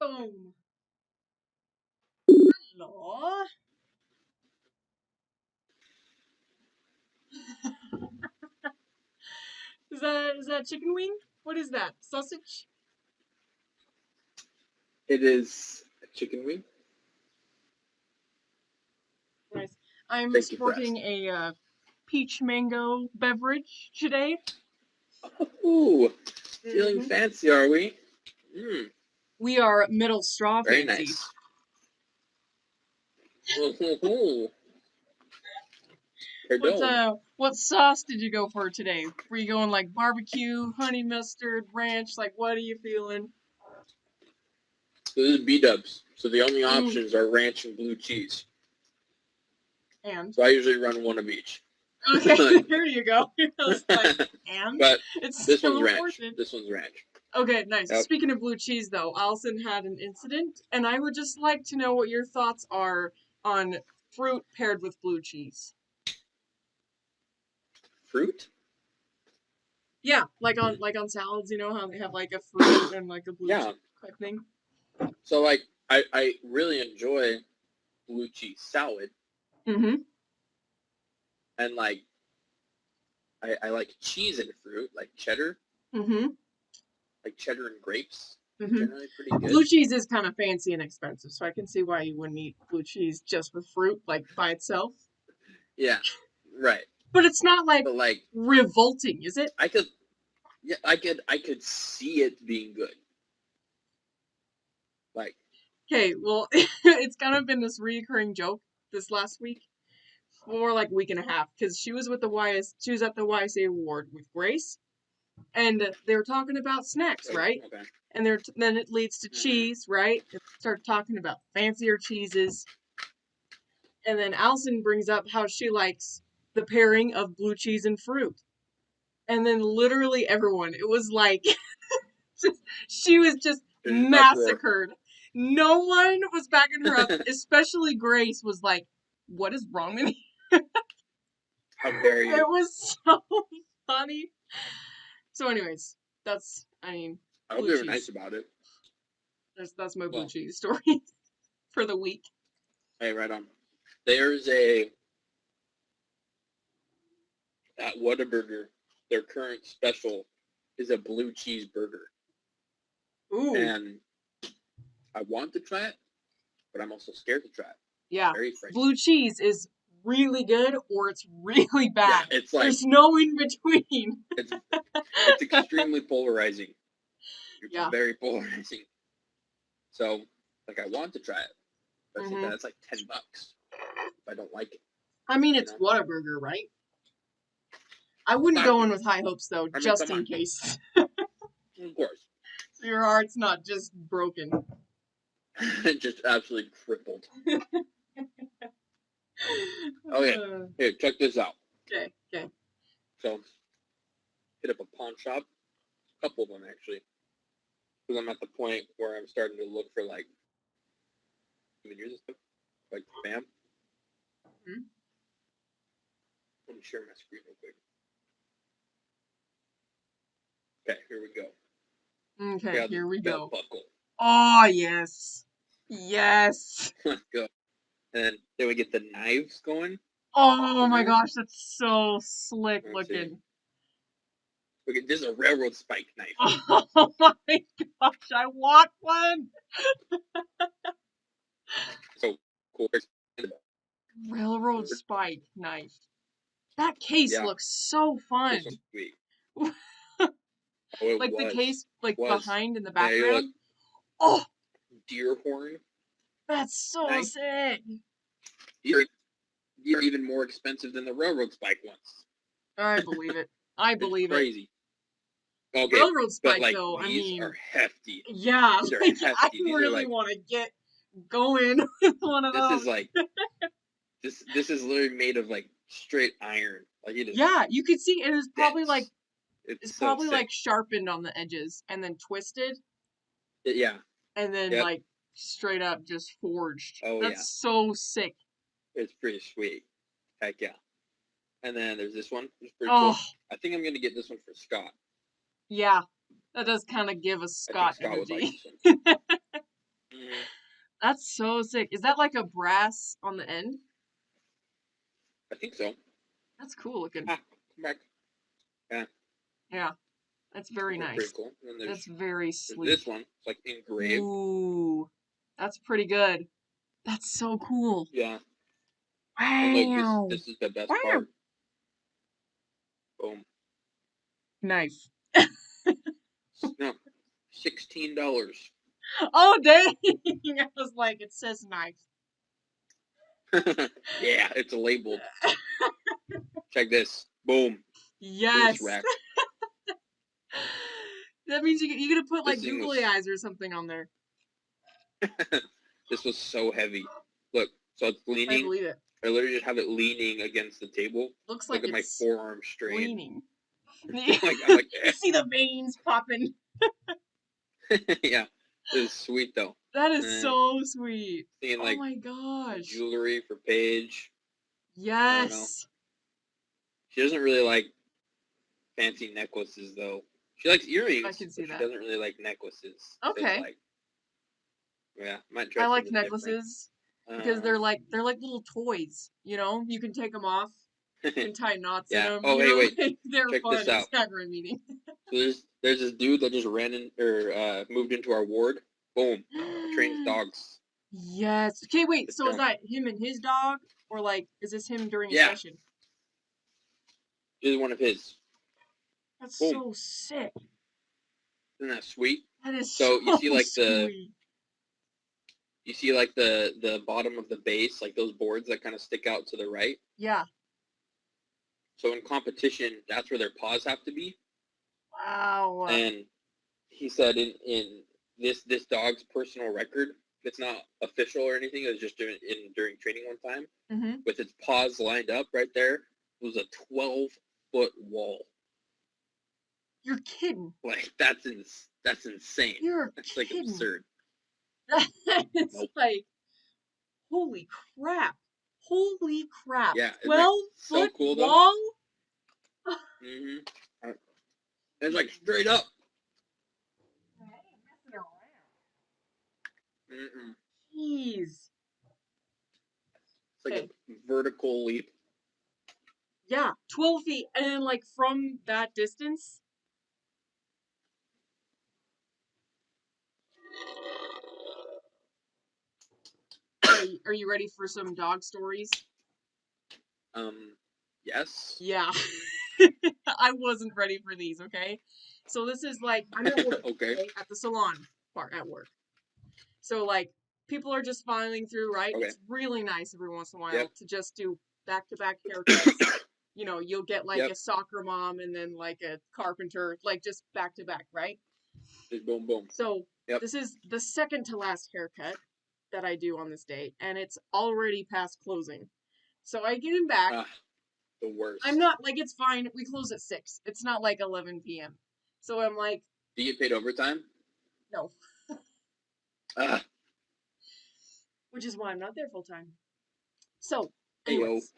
Boom. Hello. Is that chicken wing? What is that? Sausage? It is a chicken wing. Nice. I'm Thank you for sporting a peach mango beverage today. Ooh, feeling fancy, are we? We are middle straw Very fancy. nice. Pardon. What sauce did you go for today? Were you going like barbecue, honey mustard, ranch? Like, what are you feeling? So this is B-dubs. So the only options are ranch and blue cheese. And? So I usually run one of each. Okay, here you go. I was like, and? But it's this so one's ranch. important. This one's ranch. Okay, nice. Yep. Speaking of blue cheese, though, Allison had an incident, and I would just like to know what your thoughts are on fruit paired with blue cheese. Fruit? Yeah, like on salads, you know how they have like a fruit and like a blue cheese type thing. So like I really enjoy blue cheese salad. Mm-hmm. And like I like cheese in fruit, like cheddar. Mm-hmm. Like cheddar and grapes. Mm-hmm. Generally pretty good. Blue cheese is kind of fancy and expensive, so I can see why you wouldn't eat blue cheese just with fruit, like by itself. Yeah, right. But it's not like revolting, is it? I could see it being good. Like, okay, well, it's kind of been this reoccurring joke this last week, or like week and a half, because she was at the YSA award with Grace, and they were talking about snacks, right? Okay. And then it leads to cheese, right? And start talking about fancier cheeses, and then Allison brings up how she likes the pairing of blue cheese and fruit, and then literally everyone, it was like, she was just massacred. No one was backing her up, especially Grace was like, what is wrong with me? How dare you? It was so funny. So anyways, I hope they were nice about it. That's my blue cheese story for the week. Hey, right on. There's at Whataburger, their current special is a blue cheese burger. Ooh. And I want to try it, but I'm also scared to try it. Yeah. Blue cheese is really good or it's really bad. Yeah, it's like, there's no in between. It's extremely polarizing. It's very polarizing. So, like, I want to try it, but I think that's like $10 if I don't like it. I mean, it's Whataburger, right? I wouldn't go in with high hopes, though, just in case. Of course. So your heart's not just broken. Just absolutely crippled. Okay, here, check this out. Okay. So, hit up a pawn shop. A couple of them, actually. Because I'm at the point where I'm starting to look for, like, souvenirs and stuff. Like, spam. Mm-hmm. Let me share my screen real quick. Okay, here we go. Okay, here we go. Belt buckle. Oh, yes. Yes. Let's go. And then we get the knives going. Oh my gosh, that's so slick looking. Okay, this is a railroad spike knife. Oh my gosh, I want one. So cool. Railroad spike knife. That case looks so fun. Sweet. Like the case, like behind in the background. Oh, deer horn. That's so sick. You're even more expensive than the railroad spike ones. I believe it. I believe crazy. It. Okay, railroad spike, like, though. These are hefty. Yeah, like, hefty. I really want to get going with one of those. This is like this is literally made of like straight iron. Like it is. Yeah, you could see it is probably like it's so probably sick. like sharpened on the edges and then twisted. Yeah. And then like straight up just forged. Oh, That's so sick. It's pretty sweet. Heck yeah. And then there's this one. It's pretty cool. I think I'm gonna get this one for Scott. Yeah, that does kind of give a Scott energy. Would like this one. That's so sick. Is that like a brass on the end? I think so. That's cool looking. Ah, come back. Yeah, Yeah, that's very those are pretty nice. cool. And then That's very there's sleek. this one. It's like engraved. Ooh, that's pretty good. That's so cool. Yeah. And look, Wow. this is the best Wow. part. Boom. Knife. No, $16. Oh, dang. I was like, it says knife. Yeah, it's labeled. Check this. Boom. Yes. First rack. That means you gotta put This like thing googly was. eyes or something on there. This was so heavy. Look, so it's I leaning. believe it. I literally just have it leaning against the table. Looks Look like at my it's forearm strain. leaning. I'm like, You see the veins popping. yeah, this is sweet though. That is And so sweet. seeing Oh like my gosh. jewelry for Paige. I don't know. Yes. She doesn't really like fancy necklaces though. She likes I earrings, can see but she that. doesn't really like necklaces. So Okay. it's like, yeah, might try I like something different. necklaces because they're like little toys, you know? You can take them off. You can tie knots in yeah. them. Oh, You hey, know, wait. like, they're Check fun this in out. Sacrament meeting. So there's this dude that just ran in or moved into our ward. Boom. Trains dogs. Yes. Okay, wait. Let's So is go. that him and his dog, or like is this him during a Yeah, session? this is one of his. That's Boom. so sick. Isn't that sweet? That is So so you see like sweet. the bottom of the base, like those boards that kind of stick out to the right. Yeah. So in competition, that's where their paws have to be. Wow. And he said in this dog's personal record, it's not official or anything. It was just during training one time Mm-hmm. with its paws lined up right there. It was a 12-foot wall. You're kidding. Like that's insane. You're That's like kidding. absurd. It's Nope. like, holy crap. Holy crap. Yeah, isn't that 12-foot so cool though? wall? Mm-hmm. It's like straight up. Mm-mm. Jeez. It's like Okay. a vertical leap. Yeah, 12 feet. And then, like, from that distance. Are you ready for some dog stories? Yes. Yeah. I wasn't ready for these, okay? So this is like, I'm at work, Okay. at the salon part at work. So, like, people are just filing through, right? Okay. It's really nice every once in a while Yep. to just do back-to-back haircuts. You know, you'll get like Yep. a soccer mom and then like a carpenter, like just back-to-back, right? Just boom, boom. So Yep. this is the second to last haircut that I do on this date, and it's already past closing. So I get him back. The worst. I'm not like, it's fine. We close at 6. It's not like 11 p.m. So I'm like, do you get paid overtime? no. Ah. Which is why I'm not there full time. So, Hey yo. anyways,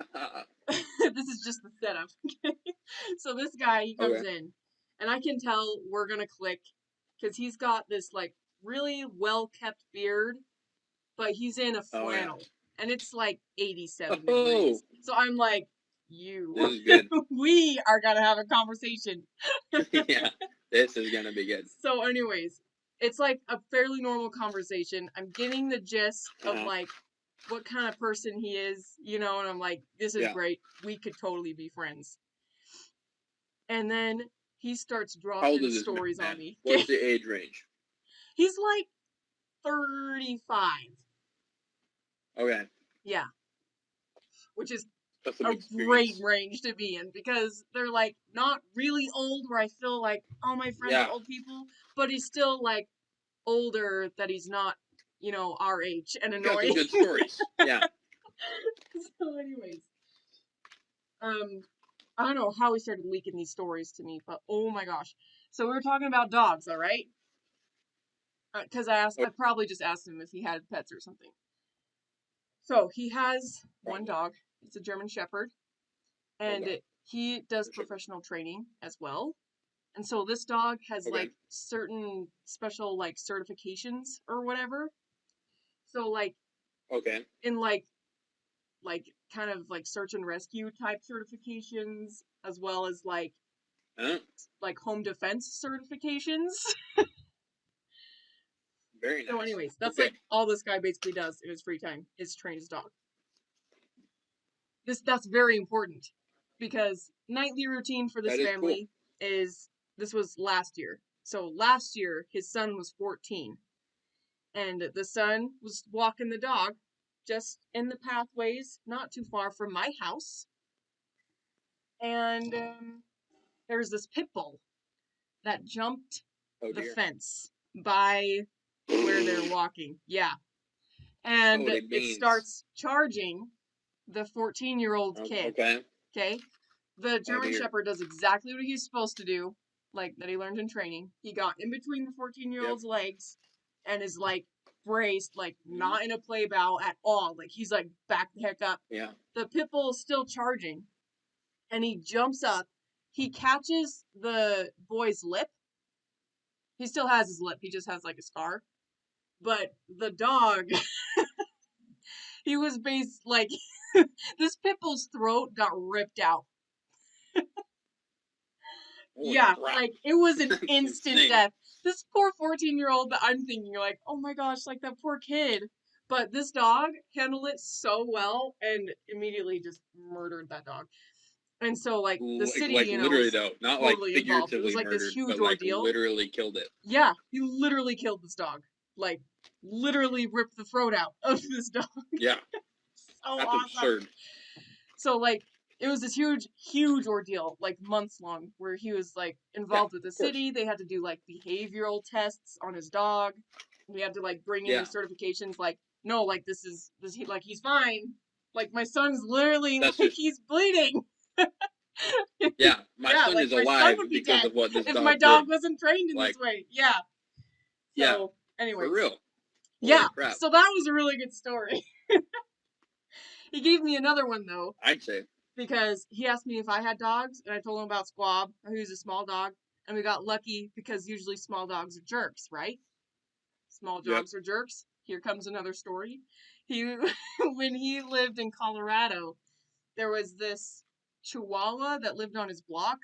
this is just the setup. So this guy, he comes in, and I can tell we're gonna click because he's got this like really well kept beard, but he's in a flannel, and it's like 87 degrees. So I'm like, this is good. we are gonna have a conversation. Yeah, this is gonna be good. So, anyways, it's like a fairly normal conversation. I'm getting the gist of like what kind of person he is, you know, and I'm like, this is great. We could totally be friends. And then he starts dropping stories on me. What's the age range? He's like 35. Okay. Yeah. Which is That's some a experience. great range to be in because they're like not really old where I feel like all my friends are old people, but he's still like older that he's not, you know, our age and annoying. Got some good stories. Yeah. So anyways, I don't know how he started leaking these stories to me, but oh my gosh. So we were talking about dogs, all right? Because I probably just asked him if he had pets or something. So he has one dog. It's a German Shepherd. And he does professional training as well. And so this dog has like certain special like certifications or whatever. So like Okay. in like kind of like search and rescue type certifications, as well as like Huh? home defense certifications. Very So nice. anyways, that's Okay. like all this guy basically does in his free time is train his dog. That's very important because nightly routine for this That is cool. family is this was last year. So last year his son was 14 and the son was walking the dog just in the pathways not too far from my house. And there's this pit bull that jumped Oh the dear. fence by where they're walking. Yeah. And Holy it beans. starts charging the 14-year-old kid. Okay. Okay? The German dear. Shepherd does exactly what he's supposed to do, like that he learned in training. He got in between the 14-year-old's legs and is like braced, like not in a play bow at all. Like he's like back the heck up. Yeah. The pit bull is still charging and he jumps up. He catches the boy's lip. He still has his lip, he just has like a scar. But the dog, he was based like this pit bull's throat got ripped out. Holy Yeah, crap. like it was an That's instant insane. death. This poor 14-year-old that I'm thinking like, oh my gosh, like that poor kid. But this dog handled it so well and immediately just murdered that dog. And so like the city, Like you know, literally was though, not totally like involved. It was figuratively like this murdered, huge but like ordeal. literally killed it. Yeah, he literally killed this dog. Like literally ripped the throat out of this dog. Yeah. So That's awesome. absurd. So like it was this huge ordeal, like months long, where he was like involved with the city. They had to do like behavioral tests on his dog. We had to like bring in certifications like, no, like this like he's fine. Like my son's literally That's like just, he's bleeding. yeah, my son like is my alive son would be because dead of what this if dog my dog did. wasn't trained in Like, this way. Yeah. yeah. So anyways. For real. Yeah. Holy crap. So that was a really good story. He gave me another one though. I'd say. Because he asked me if I had dogs, and I told him about Squab, who's a small dog, and we got lucky because usually small dogs are jerks, right? Small dogs are jerks. Here comes another story. He, when he lived in Colorado, there was this Chihuahua that lived on his block.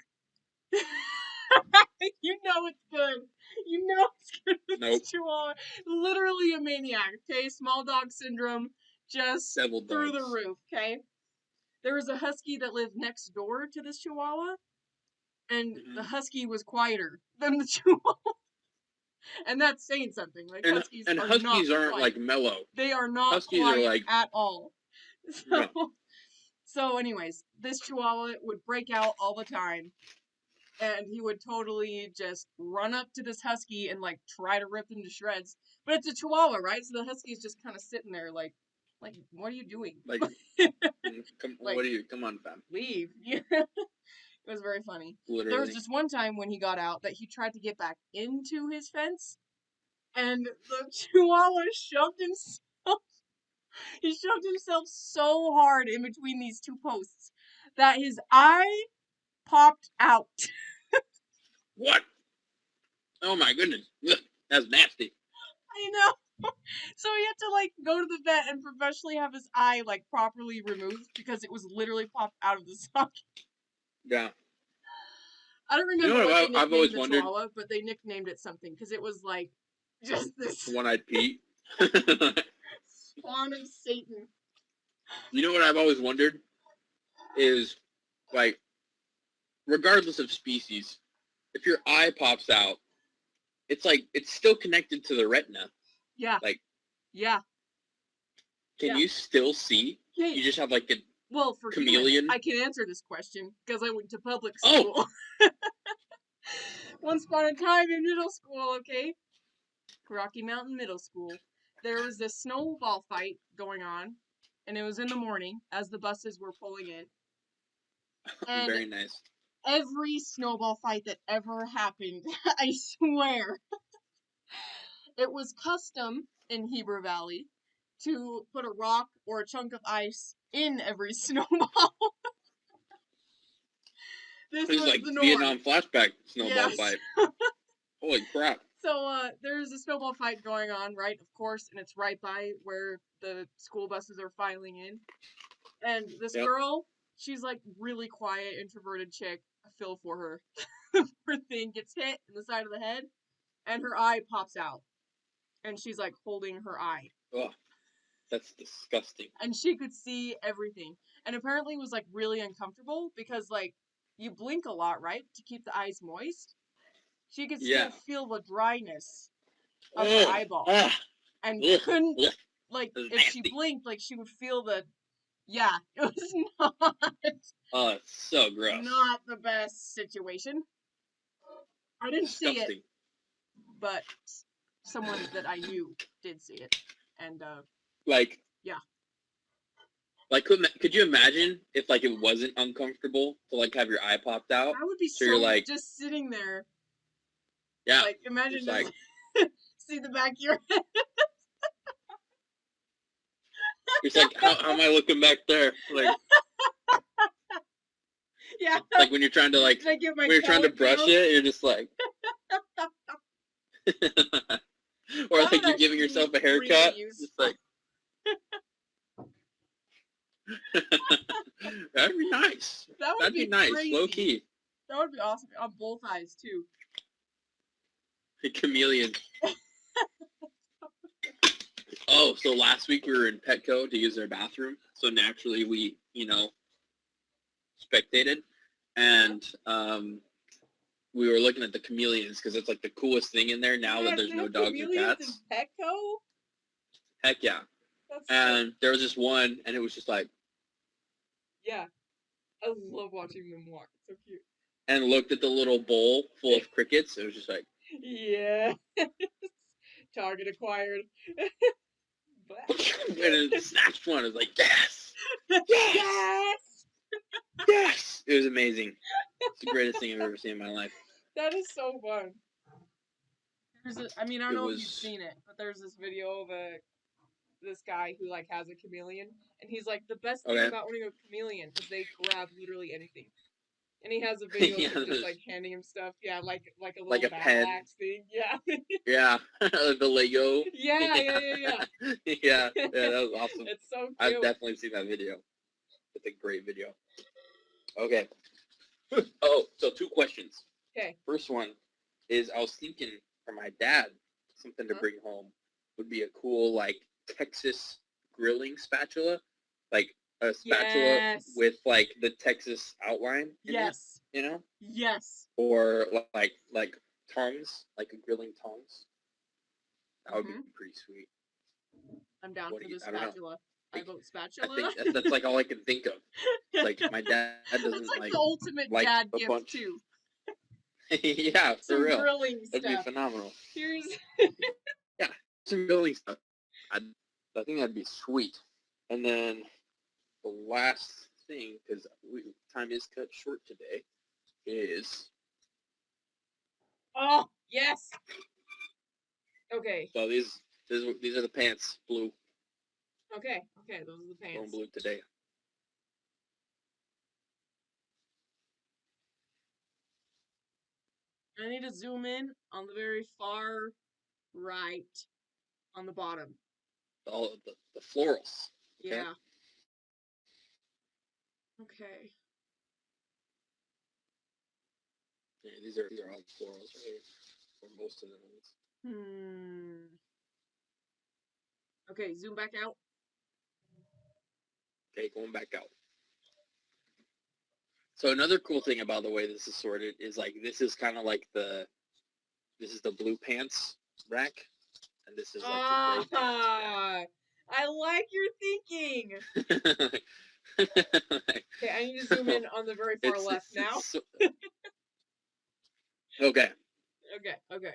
You know it's good. You know it's good. Nope. Chihuahua, literally a maniac. Okay, small dog syndrome, just through the roof. Okay. There was a husky that lived next door to this Chihuahua, and the husky was quieter than the Chihuahua. And that's saying something. Like huskies and are huskies not aren't quiet. like mellow. They are not Huskies quiet are like at all. So, no. so anyways, this Chihuahua would break out all the time. And he would totally just run up to this husky and like try to rip him to shreds. But it's a Chihuahua, right? So the husky is just kind of sitting there like, what are you doing? Like, come on, fam. Leave. It was very funny. Literally. There was just one time when he got out that he tried to get back into his fence, and the Chihuahua shoved himself. He shoved himself so hard in between these two posts that his eye popped out. What? Oh my goodness. That's nasty. I know. So he had to like go to the vet and professionally have his eye like properly removed because it was literally popped out of the socket. Yeah. I don't remember what they nicknamed I've always the wondered? Chihuahua, but they nicknamed it something because it was like just this One-eyed Pete. spawn of Satan. You know what I've always wondered is, like, regardless of species, if your eye pops out, it's like it's still connected to the retina. Yeah. Like. Yeah. Can you still see? Yeah. You just have like a for chameleon. I can answer this question because I went to public school. Oh. Once upon a time in middle school, okay? Rocky Mountain Middle School. There was this snowball fight going on, and it was in the morning as the buses were pulling in. And very nice. Every snowball fight that ever happened, I swear, it was custom in Heber Valley to put a rock or a chunk of ice in every snowball. This was like the Vietnam flashback snowball fight. Holy crap. So there's a snowball fight going on, right? Of course, and it's right by where the school buses are filing in. And this Yep. girl, she's like really quiet, introverted chick. I feel for her. Her thing gets hit in the side of the head, and her eye pops out, and she's like holding her eye, Oh, that's disgusting. and she could see everything, and apparently was like really uncomfortable because like you blink a lot, right, to keep the eyes moist. She could still Yeah. feel the dryness of her Ugh. eyeball, Ah. and Ugh. couldn't Ugh. like That's if she nasty. blinked, like she would feel the yeah. It was not Oh, it's so gross. not the best situation. I didn't see it, Disgusting. but someone that I knew did see it, and Like, yeah, like could you imagine if like it wasn't uncomfortable to like have your eye popped out? I would be So you're so like, just sitting there, yeah, like imagine just just like see the back of your head. it's like how am I looking back there? Yeah, Like when you're trying to like did I get my when you're trying to collar brush down? it, you're just like or That like would you're actually giving be yourself a really haircut. useful. Just like that'd be nice. That would That'd be nice, crazy. low key. That would be awesome on both eyes too. A chameleon. Oh, so last week we were in Petco to use their bathroom. So naturally we, spectated. And we were looking at the chameleons because it's like the coolest thing in there now that there's they no have dogs or chameleons cats. in Petco? Heck yeah. That's And there was just one and it was just like, yeah. I love watching them walk. It's so cute. and looked at the little bowl full of crickets. It was just like, Yeah. Target acquired. and it snatched one. It was like, yes! Yes! Yes! It was amazing. It's the greatest thing I've ever seen in my life. That is so fun. I don't know if you've was- seen it, but there's this video of this guy who like has a chameleon, and he's like, the best thing Okay. about owning a chameleon is they grab literally anything. And he has a video Yeah, of him just there's- like handing him stuff. Yeah, like a little Like a battle pen. axe thing. Yeah. Yeah. The Lego. Yeah. Yeah, that was awesome. It's so cute. I've definitely seen that video. It's a great video. Okay. Oh, so 2 questions. Okay. First one is I was thinking for my dad, something to bring home would be a cool like Texas grilling spatula, like a spatula with like the Texas outline in it, Yes. or like tongs, like a grilling tongs. That would be pretty sweet. I'm down for the I don't know. spatula. I vote spatula. I think that's like all I can think of. It's like my dad doesn't That's like the ultimate like dad a gift bunch. too. Yeah, for Some real. grilling That'd stuff. be phenomenal. Here's Yeah, some grilling stuff. I think that'd be sweet. And then the last thing, because time is cut short today, is oh yes. Okay. so these are the pants, blue. Okay. Those are the pants. Going blue today. I need to zoom in on the very far right on the bottom. All of the florals. Okay? Yeah. Okay. Yeah, these are all florals right here, or most of them. Okay, zoom back out. Okay, going back out. So another cool thing about the way this is sorted is like this is kind of like this is the blue pants rack, and this is like the gray pants rack. I like your thinking. Okay, I need to zoom in on the very far left now. Okay. Okay.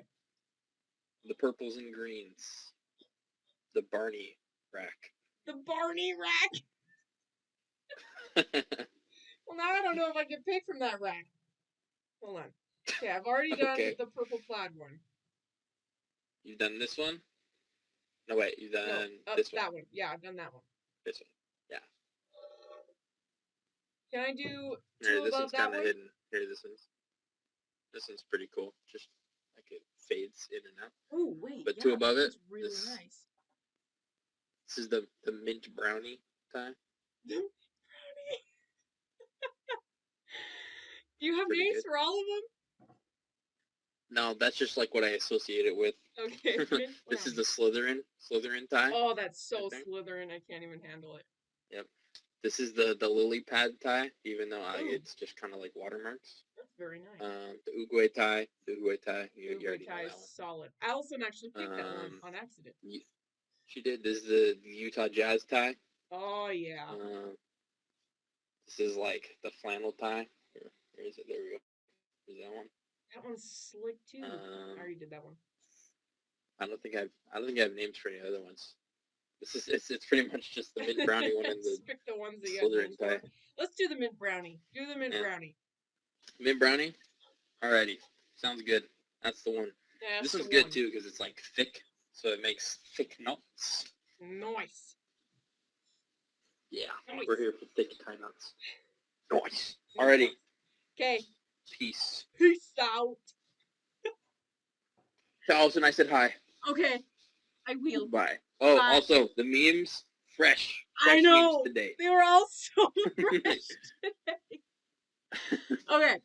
The purples and greens. The Barney rack. The Barney rack? Well, now I don't know if I can pick from that rack. Hold on. Okay, I've already done the purple plaid one. You've done this one? No, wait, you've done this one. That one. Yeah, I've done that one. This one. Yeah. Can I do Here, two this above one's that kind of one? hidden. Here, this one's pretty cool. Just Like it fades in and out. Oh wait, But yeah, two above that it, was really nice. this is the mint brownie tie. Brownie. Do you have Pretty names good. for all of them? No, that's just like what I associate it with. Okay, mint This is brownie. the Slytherin tie. Oh, that's so I think. Slytherin. I can't even handle it. Yep. This is the lily pad tie, even though Ooh. it's just kind of like watermarks. That's very nice. The Uguay tie. The Uguay tie. You Uguay already know tie that is one. solid. Allison actually picked that one on accident. She did. This is the Utah Jazz tie. Oh yeah. This is like the flannel tie. Where is it? There we go. Is that one? That one's slick too. I already did that one. I don't think I have names for any other ones. This is it's pretty much just the mint brownie one and the pick the ones that you Slytherin tie. Let's do the mint brownie. Do the mint brownie. Mint brownie. Alrighty, sounds good. That's the one. Yeah, this one's good too because it's like thick, so it makes thick nuts. Nice. Yeah, nice. We're here for thick tie nuts. Nice. Alrighty. Okay. Peace. Peace out. To Allison, I said hi. Okay. I will. Bye. Oh, Bye. Also, the memes, fresh I know. memes today. They were all so fresh today. Okay.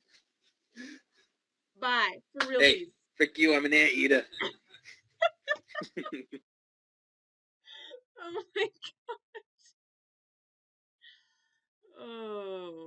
Bye. For real. Hey, frick you, I'm an anteater. Oh my god. Oh.